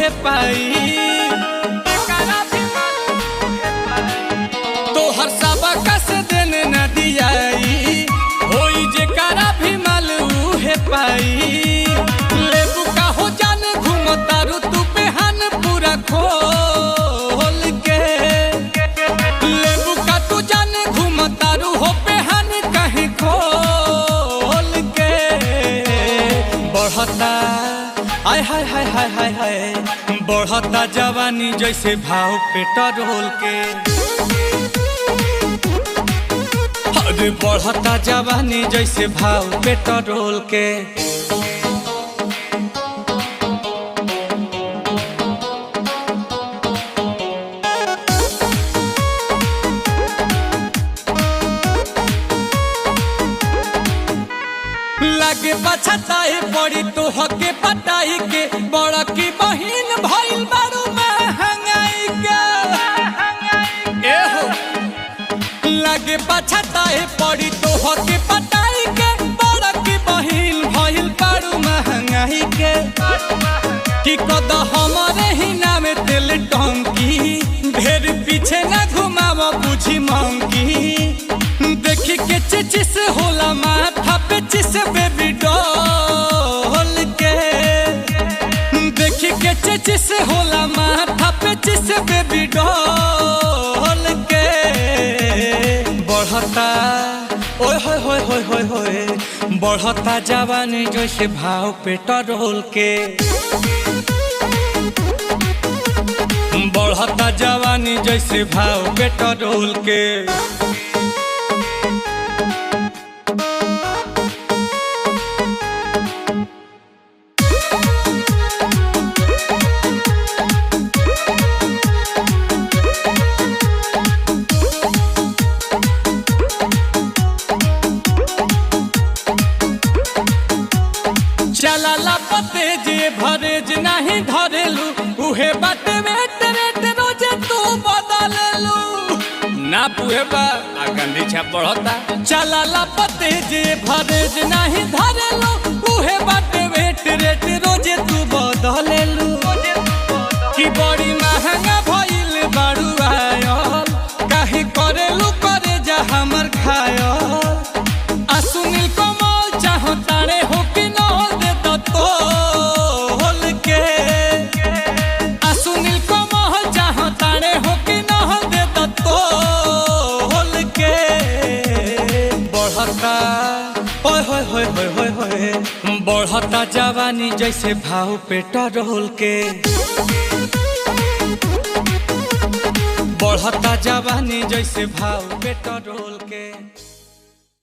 उहे पाई। तोहर सबका से देने न दियाई, होई जेकरा भी माल उहे पाई। लेबू का हो जान घूमतारू तू पेहन पूरा खोल के। लेबू का तू जान घूमतारू हो पेहन कहीं खोल के। बढ़ता आय हाय हाय हाय हाय हाय, बढ़ता जवानी जैसे भाव पेट्रोल के। अरे बढ़ता जवानी जैसे भाव पेट्रोल के। लागे पछताए पड़ी तो हके पटाई के, बड़ा की बहिन भइल बारू महंगाई के। एहो लागे पछताए पड़ी तो हके पटाई के, बड़ा की बहिन भइल बारू महंगाई के। कि कद हमारे ही नाम तेल टंकी, ढेर पीछे न घुमाव बुझी मंकी। देखी के चिचिस होला माथा पे चिस बेबी डॉल के। देखी के चिचिस होला माथा पे चिस बेबी डॉल के। बढ़ता ओए होए होए होए होए होए, बढ़ता जवानी जैसे भाव पेट्रोल के। बढ़ता जवानी जैसे भाव पेट्रोल के। चला पते जे भरेज नहीं धरेलू, उहे बाटे वेट रेट रोजे तू बदललू। ना पुहे बा गंदी छा बढ़ता। चला पते जे भरेज नहीं धरेलू, उहे बाटे वेट रेट रोजे तू बदललू। कि बड़ी महंगा भइल बारू आयल, काहे करेलू करे जा हमर खायल। आ सुनील कमल चाहो तारे हो कि न तोल के। सुनील कमल चाहो तारे हो कि न दे तोल के। बढ़ता ओए होए होए होए होए होए, बढ़ता जवानी जैसे भाव पेट्रोल के। बढ़ता जवानी जैसे भाव पेट्रोल के।